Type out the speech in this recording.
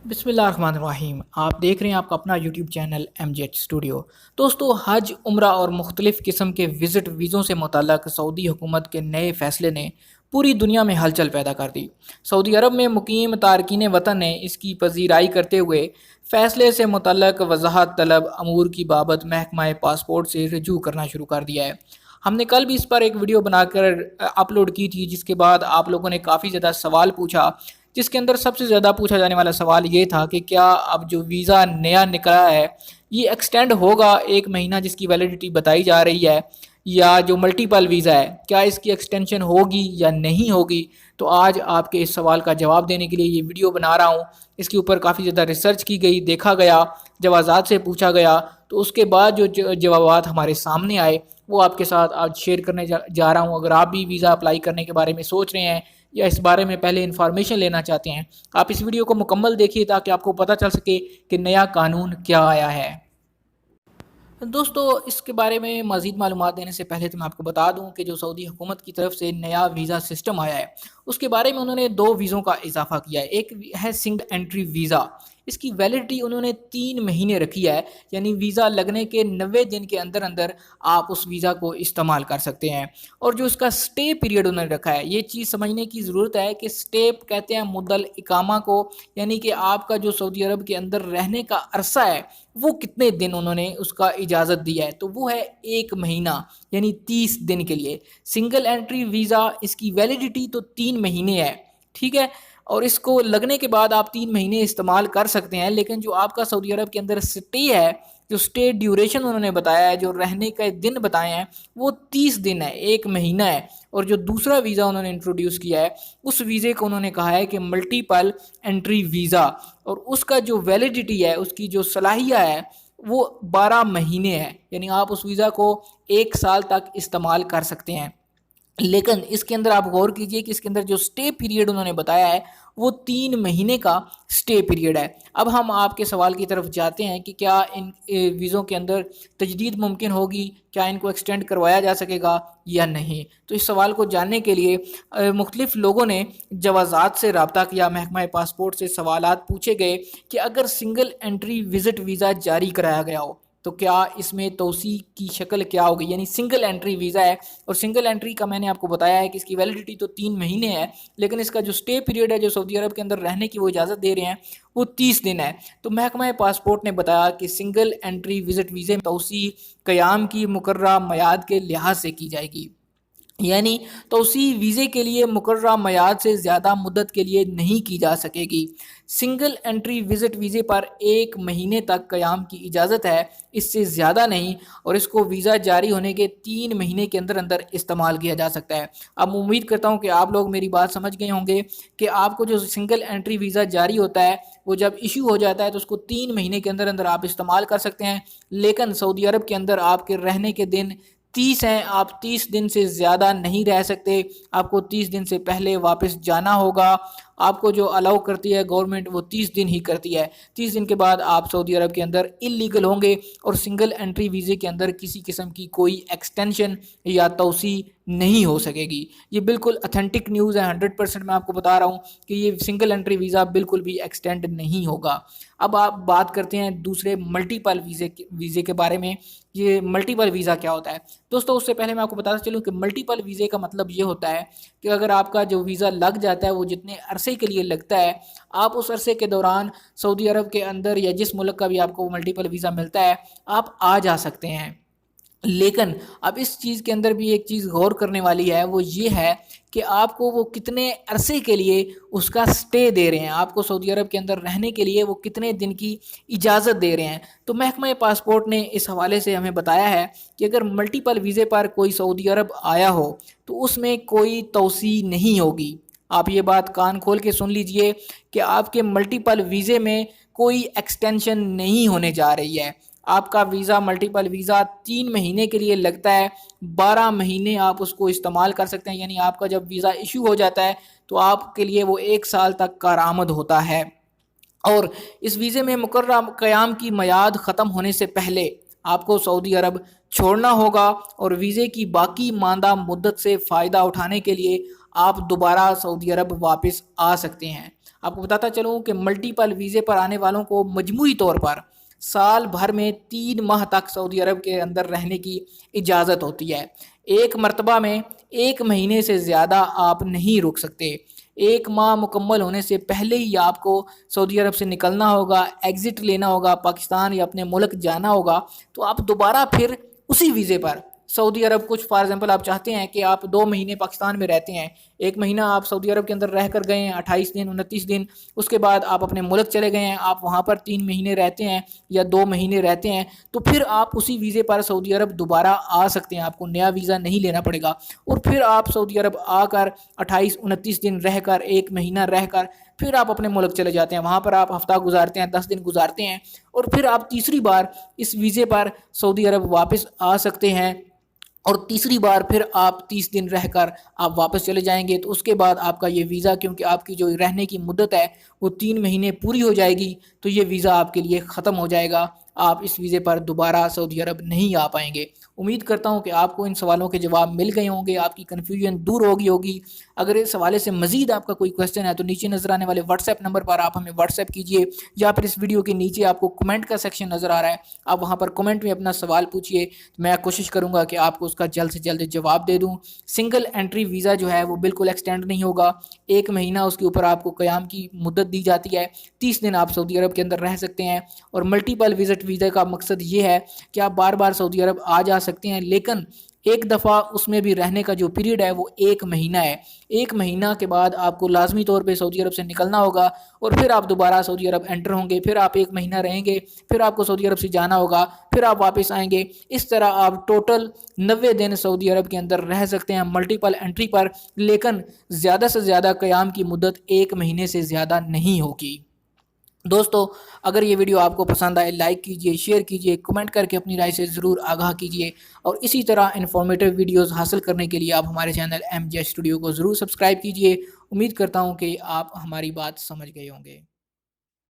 بسم اللہ الرحمن الرحیم۔ آپ دیکھ رہے ہیں آپ کا اپنا YouTube channel M G H studio. دوستو، حج، عمرہ اور مختلف قسم کے وزٹ ویزوں سے متعلق سعودی حکومت کے نئے فیصلے نے پوری دنیا میں ہلچل پیدا کر دی۔ سعودی عرب میں مقیم تارکین وطن نے اس کی پذیرائی کرتے ہوئے فیصلے سے متعلق وضاحت طلب امور کی بابت محکمہ پاسپورٹ سے رجوع کرنا شروع کر دیا ہے۔ ہم نے کل بھی اس پر ایک ویڈیو بنا کر اپلوڈ کی تھی، جس کے بعد آپ لوگوں نے کافی زیادہ سوال پوچھا، جس کے اندر سب سے زیادہ پوچھا جانے والا سوال یہ تھا کہ کیا اب جو ویزا نیا نکلا ہے یہ ایکسٹینڈ ہوگا 1 مہینہ جس کی ویلیڈیٹی بتائی جا رہی ہے، یا جو ملٹیپل ویزا ہے کیا اس کی ایکسٹینشن ہوگی یا نہیں ہوگی۔ تو آج آپ کے اس سوال کا جواب دینے کے لیے یہ ویڈیو بنا رہا ہوں۔ اس کے اوپر کافی زیادہ ریسرچ کی گئی، دیکھا گیا، جوازات سے پوچھا گیا، تو اس کے بعد جو جوابات ہمارے سامنے آئے وہ آپ کے ساتھ آج شیئر کرنے جا رہا ہوں۔ اگر آپ بھی ویزا اپلائی کرنے کے بارے میں سوچ رہے ہیں یا اس بارے میں پہلے انفارمیشن لینا چاہتے ہیں، آپ اس ویڈیو کو مکمل دیکھیے تاکہ آپ کو پتہ چل سکے کہ نیا قانون کیا آیا ہے۔ دوستو، اس کے بارے میں مزید معلومات دینے سے پہلے تو میں آپ کو بتا دوں کہ جو سعودی حکومت کی طرف سے نیا ویزا سسٹم آیا ہے اس کے بارے میں انہوں نے 2 ویزوں کا اضافہ کیا ہے۔ ایک ہے سنگل انٹری ویزا، اس کی ویلیڈیٹی انہوں نے 3 مہینے رکھی ہے، یعنی ویزا لگنے کے 90 دن کے اندر اندر آپ اس ویزا کو استعمال کر سکتے ہیں۔ اور جو اس کا سٹے پیریڈ انہوں نے رکھا ہے، یہ چیز سمجھنے کی ضرورت ہے کہ سٹے کہتے ہیں مدل اقامہ کو، یعنی کہ آپ کا جو سعودی عرب کے اندر رہنے کا عرصہ ہے وہ کتنے دن انہوں نے اس کا اجازت دی ہے، تو وہ ہے 1 مہینہ، یعنی 30 دن کے لیے۔ سنگل انٹری ویزا، اس کی ویلیڈیٹی تو 3 مہینے ہے، ٹھیک ہے، اور اس کو لگنے کے بعد آپ 3 مہینے استعمال کر سکتے ہیں، لیکن جو آپ کا سعودی عرب کے اندر سٹے ہے، جو سٹے ڈیوریشن انہوں نے بتایا ہے، جو رہنے کے دن بتائے ہیں وہ 30 دن ہے، 1 مہینہ ہے۔ اور جو دوسرا ویزا انہوں نے انٹروڈیوس کیا ہے اس ویزے کو انہوں نے کہا ہے کہ ملٹیپل انٹری ویزا، اور اس کا جو ویلیڈیٹی ہے، اس کی جو صلاحیت ہے وہ 12 مہینے ہے، یعنی آپ اس ویزا کو 1 سال تک استعمال کر سکتے ہیں۔ لیکن اس کے اندر آپ غور کیجئے کہ اس کے اندر جو سٹے پیریڈ انہوں نے بتایا ہے وہ 3 مہینے کا سٹے پیریڈ ہے۔ اب ہم آپ کے سوال کی طرف جاتے ہیں کہ کیا ان ویزوں کے اندر تجدید ممکن ہوگی، کیا ان کو ایکسٹینڈ کروایا جا سکے گا یا نہیں۔ تو اس سوال کو جاننے کے لیے مختلف لوگوں نے جوازات سے رابطہ کیا، محکمہ پاسپورٹ سے سوالات پوچھے گئے کہ اگر سنگل انٹری وزٹ ویزا جاری کرایا گیا ہو تو کیا اس میں توسیع کی شکل کیا ہوگی، یعنی سنگل انٹری ویزا ہے، اور سنگل انٹری کا میں نے آپ کو بتایا ہے کہ اس کی ویلیڈیٹی تو 3 مہینے ہے، لیکن اس کا جو سٹے پیریڈ ہے جو سعودی عرب کے اندر رہنے کی وہ اجازت دے رہے ہیں وہ 30 دن ہے۔ تو محکمہ پاسپورٹ نے بتایا کہ سنگل انٹری وزٹ ویزے میں توسیع قیام کی مقررہ میعاد کے لحاظ سے کی جائے گی، یعنی توسیع ویزے کے لیے مقررہ میعاد سے زیادہ مدت کے لیے نہیں کی جا سکے گی۔ سنگل انٹری وزٹ ویزے پر 1 مہینے تک قیام کی اجازت ہے، اس سے زیادہ نہیں، اور اس کو ویزا جاری ہونے کے 3 مہینے کے اندر اندر استعمال کیا جا سکتا ہے۔ اب امید کرتا ہوں کہ آپ لوگ میری بات سمجھ گئے ہوں گے کہ آپ کو جو سنگل انٹری ویزا جاری ہوتا ہے وہ جب ایشو ہو جاتا ہے تو اس کو 3 مہینے کے اندر اندر آپ استعمال کر سکتے ہیں، لیکن سعودی عرب کے اندر آپ کے رہنے کے دن 30 ہیں، آپ 30 دن سے زیادہ نہیں رہ سکتے، آپ کو 30 دن سے پہلے واپس جانا ہوگا۔ آپ کو جو الاؤ کرتی ہے گورنمنٹ وہ 30 دن ہی کرتی ہے، 30 دن کے بعد آپ سعودی عرب کے اندر اللیگل ہوں گے، اور سنگل انٹری ویزے کے اندر کسی قسم کی کوئی ایکسٹینشن یا توسیع نہیں ہو سکے گی۔ یہ بالکل اتھینٹک نیوز ہے، 100% میں آپ کو بتا رہا ہوں کہ یہ سنگل انٹری ویزا بالکل بھی ایکسٹینڈ نہیں ہوگا۔ اب آپ بات کرتے ہیں دوسرے ملٹیپل ویزے کے بارے میں۔ یہ ملٹیپل ویزا کیا ہوتا ہے دوستو؟ اس سے پہلے میں آپ کو بتاتا چلوں کہ ملٹیپل ویزے کا مطلب یہ ہوتا ہے کہ اگر آپ کا جو ویزا لگ جاتا ہے وہ جتنے عرصے کے لیے لگتا ہے، آپ اس عرصے کے دوران سعودی عرب کے اندر یا جس ملک کا بھی آپ کو ملٹیپل ویزا ملتا ہے آپ آ جا سکتے ہیں۔ لیکن اب اس چیز کے اندر بھی ایک چیز غور کرنے والی ہے، وہ یہ ہے کہ آپ کو وہ کتنے عرصے کے لیے اس کا سٹے دے رہے ہیں، آپ کو سعودی عرب کے اندر رہنے کے لیے وہ کتنے دن کی اجازت دے رہے ہیں۔ تو محکمہ پاسپورٹ نے اس حوالے سے ہمیں بتایا ہے کہ اگر ملٹیپل ویزے پر کوئی سعودی عرب آیا ہو تو اس میں کوئی توسیع نہیں ہوگی۔ آپ یہ بات کان کھول کے سن لیجئے کہ آپ کے ملٹیپل ویزے میں کوئی ایکسٹینشن نہیں ہونے جا رہی ہے۔ آپ کا ویزا ملٹیپل ویزا 3 مہینے کے لیے لگتا ہے، 12 مہینے آپ اس کو استعمال کر سکتے ہیں، یعنی آپ کا جب ویزا ایشو ہو جاتا ہے تو آپ کے لیے وہ 1 سال تک کارآمد ہوتا ہے۔ اور اس ویزے میں مقررہ قیام کی میعاد ختم ہونے سے پہلے آپ کو سعودی عرب چھوڑنا ہوگا، اور ویزے کی باقی ماندہ مدت سے فائدہ اٹھانے کے لیے آپ دوبارہ سعودی عرب واپس آ سکتے ہیں۔ آپ کو بتاتا چلوں کہ ملٹیپل ویزے پر آنے والوں کو مجموعی طور پر سال بھر میں 3 ماہ تک سعودی عرب کے اندر رہنے کی اجازت ہوتی ہے۔ ایک مرتبہ میں 1 مہینے سے زیادہ آپ نہیں رک سکتے۔ 1 ماہ مکمل ہونے سے پہلے ہی آپ کو سعودی عرب سے نکلنا ہوگا، ایگزٹ لینا ہوگا، پاکستان یا اپنے ملک جانا ہوگا۔ تو آپ دوبارہ پھر اسی ویزے پر سعودی عرب، کچھ فار ایگزامپل آپ چاہتے ہیں کہ آپ 2 مہینے پاکستان میں رہتے ہیں، 1 مہینہ آپ سعودی عرب کے اندر رہ کر گئے ہیں 28 دن 29 دن، اس کے بعد آپ اپنے ملک چلے گئے ہیں، آپ وہاں پر 3 مہینے رہتے ہیں یا 2 مہینے رہتے ہیں، تو پھر آپ اسی ویزے پر سعودی عرب دوبارہ آ سکتے ہیں، آپ کو نیا ویزا نہیں لینا پڑے گا۔ اور پھر آپ سعودی عرب آ کر 28 29 دن رہ کر، 1 مہینہ رہ کر پھر آپ اپنے ملک چلے جاتے ہیں، وہاں پر آپ ہفتہ گزارتے ہیں، 10 دن گزارتے ہیں، اور پھر آپ تیسری بار اس ویزے پر سعودی عرب واپس آ سکتے ہیں، اور تیسری بار پھر آپ 30 دن رہ کر آپ واپس چلے جائیں گے۔ تو اس کے بعد آپ کا یہ ویزا، کیونکہ آپ کی جو رہنے کی مدت ہے وہ 3 مہینے پوری ہو جائے گی، تو یہ ویزا آپ کے لیے ختم ہو جائے گا، آپ اس ویزے پر دوبارہ سعودی عرب نہیں آ پائیں گے۔ امید کرتا ہوں کہ آپ کو ان سوالوں کے جواب مل گئے ہوں گے، آپ کی کنفیوژن دور ہوگی۔ اگر اس حوالے سے مزید آپ کا کوئی کویسچن ہے تو نیچے نظر آنے والے واٹس ایپ نمبر پر آپ ہمیں واٹس ایپ کیجیے، یا پھر اس ویڈیو کے نیچے آپ کو کمنٹ کا سیکشن نظر آ رہا ہے، آپ وہاں پر کمنٹ میں اپنا سوال پوچھیے، میں کوشش کروں گا کہ آپ کو اس کا جلد سے جلد جواب دے دوں۔ سنگل انٹری ویزا جو ہے وہ بالکل ایکسٹینڈ نہیں ہوگا، 1 مہینہ اس کے اوپر آپ کو قیام کی مدت دی جاتی ہے، 30 دن آپ سعودی عرب کے اندر رہ سکتے ہیں۔ اور ملٹیپل وزٹ ویزا کا مقصد یہ ہے کہ آپ بار بار سعودی عرب آ جا سکتے ہیں، لیکن ایک دفعہ اس میں بھی رہنے کا جو پیریڈ ہے وہ 1 مہینہ ہے۔ 1 مہینہ کے بعد آپ کو لازمی طور پہ سعودی عرب سے نکلنا ہوگا، اور پھر آپ دوبارہ سعودی عرب انٹر ہوں گے، پھر آپ 1 مہینہ رہیں گے، پھر آپ کو سعودی عرب سے جانا ہوگا، پھر آپ واپس آئیں گے۔ اس طرح آپ ٹوٹل 90 دن سعودی عرب کے اندر رہ سکتے ہیں ملٹیپل انٹری پر، لیکن زیادہ سے زیادہ قیام کی مدت 1 مہینے سے زیادہ نہیں ہوگی۔ دوستو، اگر یہ ویڈیو آپ کو پسند آئے لائک کیجئے، شیئر کیجئے، کمنٹ کر کے اپنی رائے سے ضرور آگاہ کیجئے، اور اسی طرح انفارمیٹو ویڈیوز حاصل کرنے کے لیے آپ ہمارے چینل MJ اسٹوڈیو کو ضرور سبسکرائب کیجئے۔ امید کرتا ہوں کہ آپ ہماری بات سمجھ گئے ہوں گے۔